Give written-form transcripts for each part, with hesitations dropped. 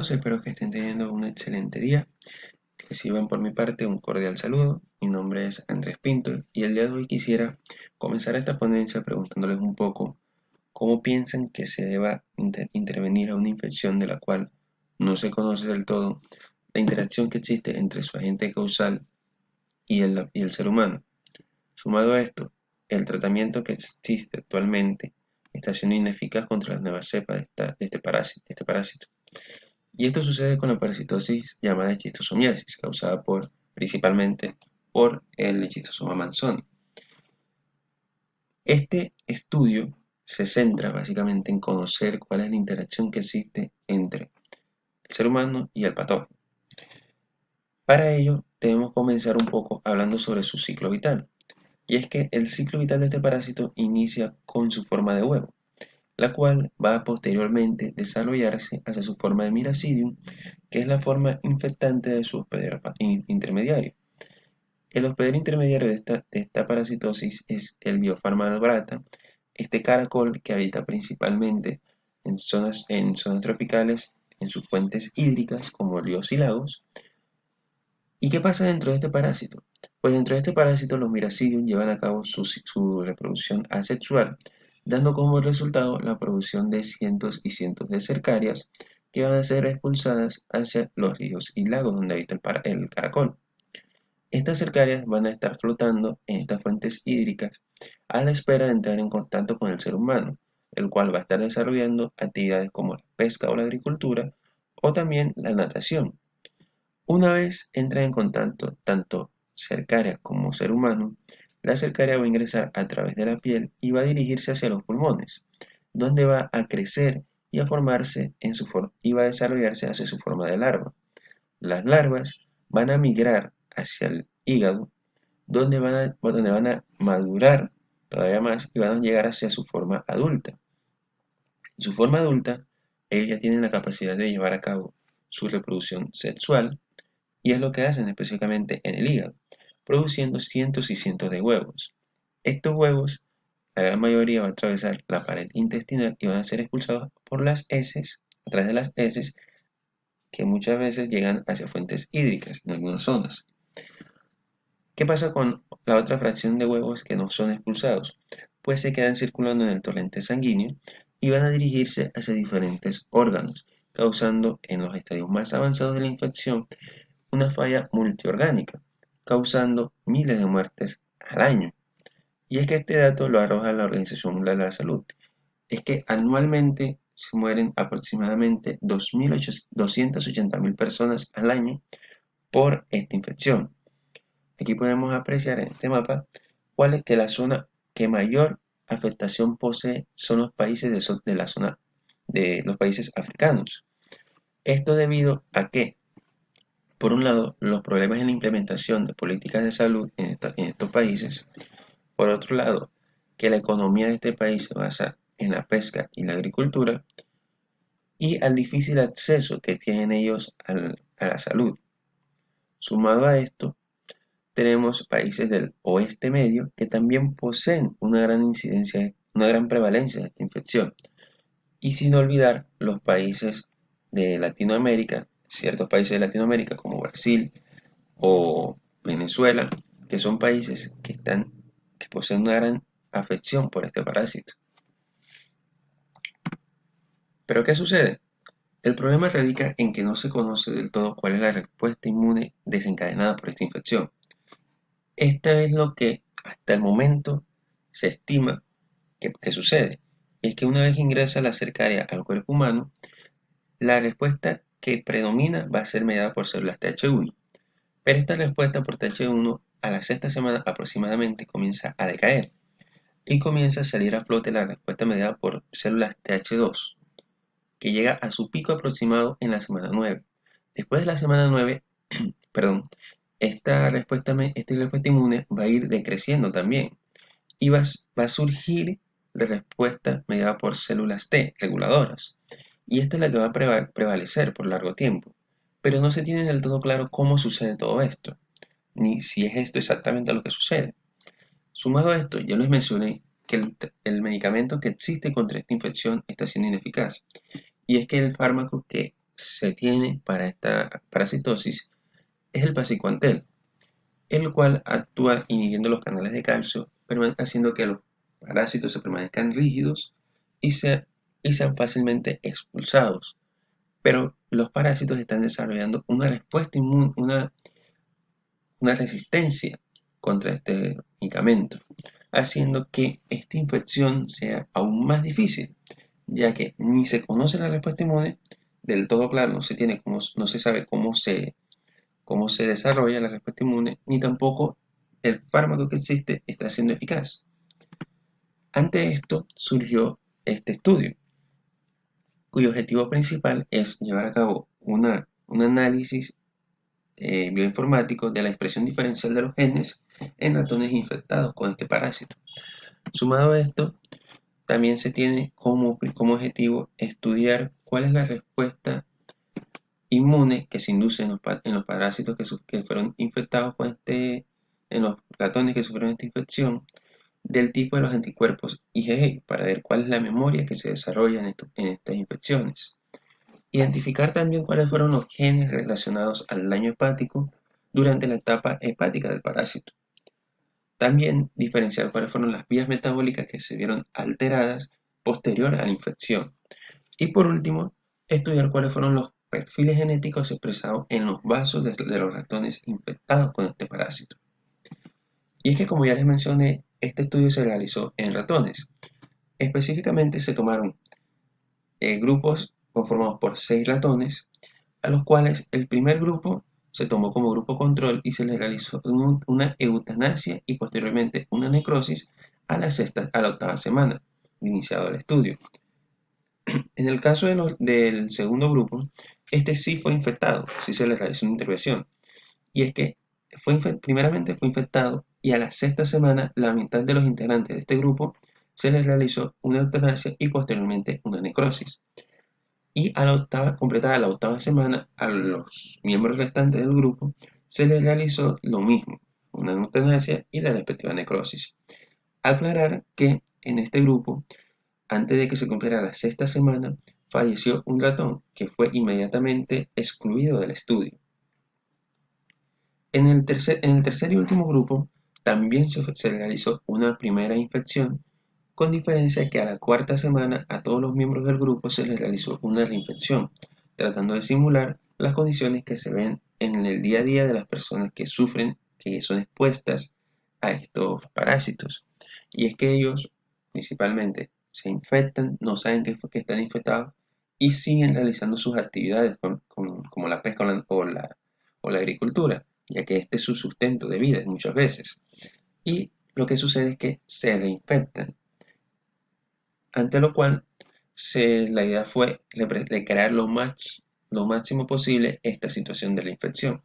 todos, espero que estén teniendo un excelente día. Reciban por mi parte un cordial saludo. Mi nombre es Andrés Pinto y el día de hoy quisiera comenzar esta ponencia preguntándoles un poco cómo piensan que se deba intervenir a una infección de la cual no se conoce del todo la interacción que existe entre su agente causal y el ser humano. Sumado a esto, el tratamiento que existe actualmente está siendo ineficaz contra las nuevas cepas de este parásito. Y esto sucede con la parasitosis llamada esquistosomiasis, causada principalmente por el esquistosoma manzoni. Este estudio se centra básicamente en conocer cuál es la interacción que existe entre el ser humano y el patógeno. Para ello, debemos comenzar un poco hablando sobre su ciclo vital. Y es que el ciclo vital de este parásito inicia con su forma de huevo, la cual va a posteriormente desarrollarse hacia su forma de miracidium, que es la forma infectante de su hospedero intermediario. El hospedero intermediario de esta parasitosis es el Biopharma brata, este caracol que habita principalmente en zonas tropicales, en sus fuentes hídricas como ríos y lagos. ¿Y qué pasa dentro de este parásito? Pues dentro de este parásito los miracidium llevan a cabo su reproducción asexual, dando como resultado la producción de cientos y cientos de cercarias que van a ser expulsadas hacia los ríos y lagos donde habita el caracol. Estas cercarias van a estar flotando en estas fuentes hídricas a la espera de entrar en contacto con el ser humano, el cual va a estar desarrollando actividades como la pesca o la agricultura o también la natación. Una vez entra en contacto tanto cercaria como ser humano, la cercaria va a ingresar a través de la piel y va a dirigirse hacia los pulmones, donde va a crecer y a formarse y va a desarrollarse hacia su forma de larva. Las larvas van a migrar hacia el hígado, donde van a madurar todavía más y van a llegar hacia su forma adulta. En su forma adulta, ellos ya tienen la capacidad de llevar a cabo su reproducción sexual y es lo que hacen específicamente en el hígado, produciendo cientos y cientos de huevos. Estos huevos, la gran mayoría va a atravesar la pared intestinal y van a ser expulsados por las heces, a través de las heces, que muchas veces llegan hacia fuentes hídricas en algunas zonas. ¿Qué pasa con la otra fracción de huevos que no son expulsados? Pues se quedan circulando en el torrente sanguíneo y van a dirigirse hacia diferentes órganos, causando en los estadios más avanzados de la infección una falla multiorgánica, causando miles de muertes al año. Y es que este dato lo arroja la Organización Mundial de la Salud. Es que anualmente se mueren aproximadamente 280.000 personas al año por esta infección. Aquí podemos apreciar en este mapa cuál es que la zona que mayor afectación posee son los países de la zona de los países africanos. Esto debido a que, por un lado, los problemas en la implementación de políticas de salud en estos países. Por otro lado, que la economía de este país se basa en la pesca y la agricultura. Y al difícil acceso que tienen ellos a la salud. Sumado a esto, tenemos países del oeste medio que también poseen una gran incidencia, una gran prevalencia de esta infección. Y sin olvidar los países de Latinoamérica, ciertos países de Latinoamérica como Brasil o Venezuela, que son países que poseen una gran afección por este parásito. ¿Pero qué sucede? El problema radica en que no se conoce del todo cuál es la respuesta inmune desencadenada por esta infección. Esta es lo que hasta el momento se estima que sucede. Es que una vez ingresa la cercaria al cuerpo humano, la respuesta que predomina va a ser mediada por células Th1. Pero esta respuesta por Th1 a la sexta semana aproximadamente comienza a decaer y comienza a salir a flote la respuesta mediada por células Th2, que llega a su pico aproximado en la semana 9. Después de la semana 9, perdón, esta respuesta inmune va a ir decreciendo también y va a surgir la respuesta mediada por células T reguladoras. Y esta es la que va a prevalecer por largo tiempo. Pero no se tiene del todo claro cómo sucede todo esto, ni si es esto exactamente lo que sucede. Sumado a esto, ya les mencioné que el medicamento que existe contra esta infección está siendo ineficaz. Y es que el fármaco que se tiene para esta parasitosis es el pasicuantel, el cual actúa inhibiendo los canales de calcio, haciendo que los parásitos se permanezcan rígidos y, y sean fácilmente expulsados. Pero los parásitos están desarrollando una respuesta inmune, una resistencia contra este medicamento, haciendo que esta infección sea aún más difícil, ya que ni se conoce la respuesta inmune del todo claro, no se sabe cómo se desarrolla la respuesta inmune, ni tampoco el fármaco que existe está siendo eficaz. Ante esto surgió este estudio, cuyo objetivo principal es llevar a cabo un análisis bioinformático de la expresión diferencial de los genes en ratones infectados con este parásito. Sumado a esto, también se tiene como objetivo estudiar cuál es la respuesta inmune que se induce en los parásitos que fueron infectados en los ratones que sufrieron esta infección, del tipo de los anticuerpos IgG, para ver cuál es la memoria que se desarrolla en estas infecciones. Identificar también cuáles fueron los genes relacionados al daño hepático durante la etapa hepática del parásito. También diferenciar cuáles fueron las vías metabólicas que se vieron alteradas posterior a la infección. Y por último, estudiar cuáles fueron los perfiles genéticos expresados en los vasos de los ratones infectados con este parásito. Y es que, como ya les mencioné, este estudio se realizó en ratones. Específicamente se tomaron grupos conformados por 6 ratones, a los cuales el primer grupo se tomó como grupo control y se les realizó una eutanasia y posteriormente una necrosis a la octava semana de iniciado el estudio. En el caso del segundo grupo, este sí fue infectado, sí se les realizó una intervención. Y es que primeramente fue infectado y a la sexta semana la mitad de los integrantes de este grupo se les realizó una eutanasia y posteriormente una necrosis. Y completada la octava semana, a los miembros restantes del grupo se les realizó lo mismo, una eutanasia y la respectiva necrosis. Aclarar que en este grupo, antes de que se cumpliera la sexta semana, falleció un ratón que fue inmediatamente excluido del estudio. En el tercer y último grupo, también se realizó una primera infección, con diferencia que a la cuarta semana a todos los miembros del grupo se les realizó una reinfección, tratando de simular las condiciones que se ven en el día a día de las personas que sufren, que son expuestas a estos parásitos. Y es que ellos, principalmente, se infectan, no saben que están infectados y siguen realizando sus actividades como la pesca o la agricultura, ya que este es su sustento de vida muchas veces. Y lo que sucede es que se reinfectan, ante lo cual la idea fue crear lo máximo posible esta situación de la infección.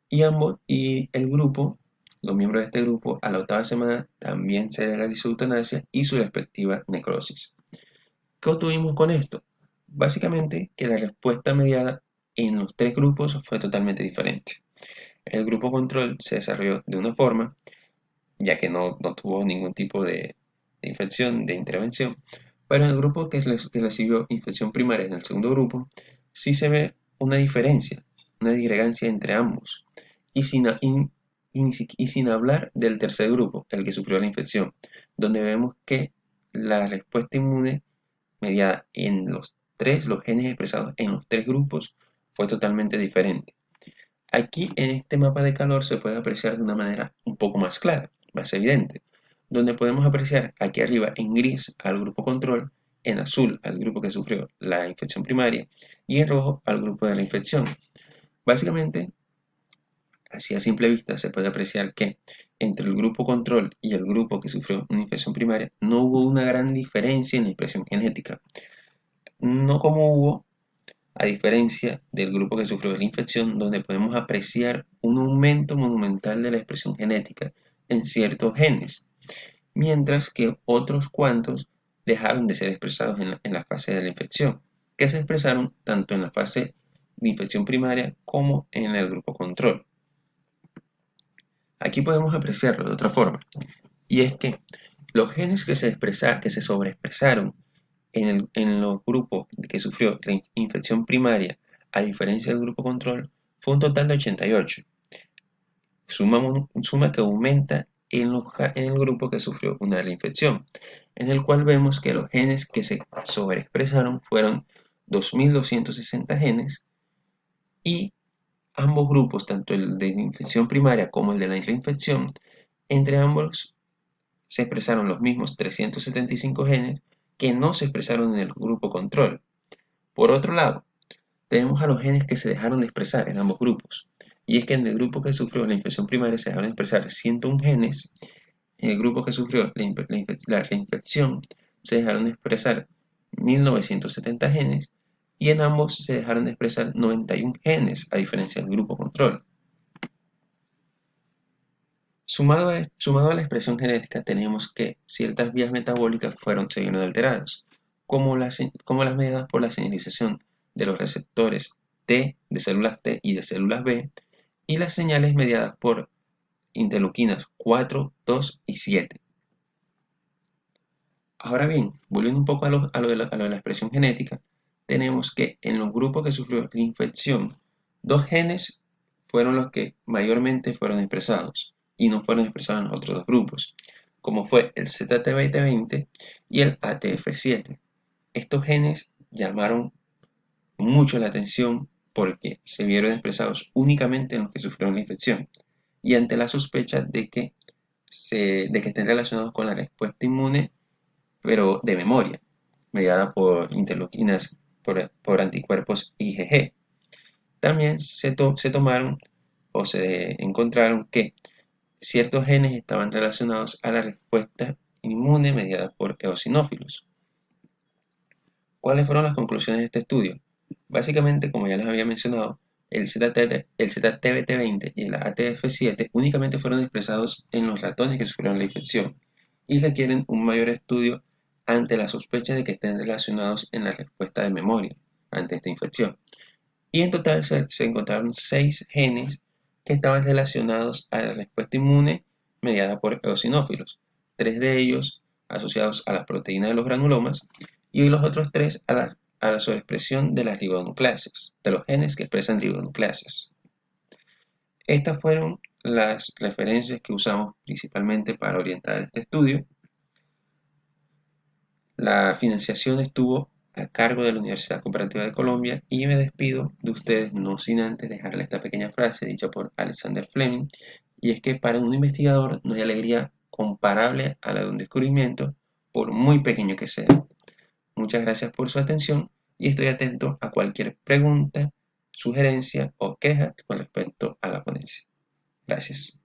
Y el grupo, los miembros de este grupo, a la octava semana también se realizó eutanasia y su respectiva necrosis. ¿Qué obtuvimos con esto? Básicamente que la respuesta mediada en los 3 grupos fue totalmente diferente. El grupo control se desarrolló de una forma, ya que no tuvo ningún tipo de infección, de intervención, pero en el grupo que recibió infección primaria en el segundo grupo, sí se ve una diferencia, una discrepancia entre ambos, y sin hablar del tercer grupo, el que sufrió la infección, donde vemos que la respuesta inmune mediada en los genes expresados en los 3 grupos, fue totalmente diferente. Aquí en este mapa de calor se puede apreciar de una manera un poco más clara, más evidente, donde podemos apreciar aquí arriba en gris al grupo control, en azul al grupo que sufrió la infección primaria y en rojo al grupo de la infección. Básicamente, así a simple vista se puede apreciar que entre el grupo control y el grupo que sufrió una infección primaria no hubo una gran diferencia en la expresión genética, no como hubo a diferencia del grupo que sufrió la infección, donde podemos apreciar un aumento monumental de la expresión genética en ciertos genes, mientras que otros cuantos dejaron de ser expresados en la fase de la infección, que se expresaron tanto en la fase de infección primaria como en el grupo control. Aquí podemos apreciarlo de otra forma, y es que los genes que que se sobreexpresaron en los grupos que sufrió la infección primaria a diferencia del grupo control, fue un total de 88. Suma que aumenta en el grupo que sufrió una reinfección, en el cual vemos que los genes que se sobreexpresaron fueron 2.260 genes y ambos grupos, tanto el de la infección primaria como el de la reinfección, entre ambos se expresaron los mismos 375 genes que no se expresaron en el grupo control. Por otro lado, tenemos a los genes que se dejaron de expresar en ambos grupos. Y es que en el grupo que sufrió la infección primaria se dejaron de expresar 101 genes, en el grupo que sufrió la reinfección se dejaron de expresar 1970 genes, y en ambos se dejaron de expresar 91 genes, a diferencia del grupo control. Sumado a la expresión genética, tenemos que ciertas vías metabólicas se vieron alteradas, como las mediadas por la señalización de los receptores T, de células T y de células B, y las señales mediadas por interleuquinas 4, 2 y 7. Ahora bien, volviendo un poco a lo de la expresión genética, tenemos que en los grupos que sufrió la infección, dos genes fueron los que mayormente fueron expresados y no fueron expresados en los otros dos grupos, como fue el ZTBT20 y el ATF7. Estos genes llamaron mucho la atención porque se vieron expresados únicamente en los que sufrieron la infección y ante la sospecha de que estén relacionados con la respuesta inmune, pero de memoria, mediada por interleuquinas, por anticuerpos IgG. También se tomaron o se encontraron que ciertos genes estaban relacionados a la respuesta inmune mediada por eosinófilos. ¿Cuáles fueron las conclusiones de este estudio? Básicamente, como ya les había mencionado, el ZTBT20 y el ATF7 únicamente fueron expresados en los ratones que sufrieron la infección y requieren un mayor estudio ante la sospecha de que estén relacionados en la respuesta de memoria ante esta infección. Y en total se encontraron 6 genes que estaban relacionados a la respuesta inmune mediada por eosinófilos, 3 de ellos asociados a las proteínas de los granulomas y los otros 3 a la sobreexpresión de las ribonucleases, de los genes que expresan ribonucleases. Estas fueron las referencias que usamos principalmente para orientar este estudio. La financiación estuvo a cargo de la Universidad Cooperativa de Colombia y me despido de ustedes no sin antes dejarle esta pequeña frase dicha por Alexander Fleming, y es que para un investigador no hay alegría comparable a la de un descubrimiento, por muy pequeño que sea. Muchas gracias por su atención y estoy atento a cualquier pregunta, sugerencia o queja con respecto a la ponencia. Gracias.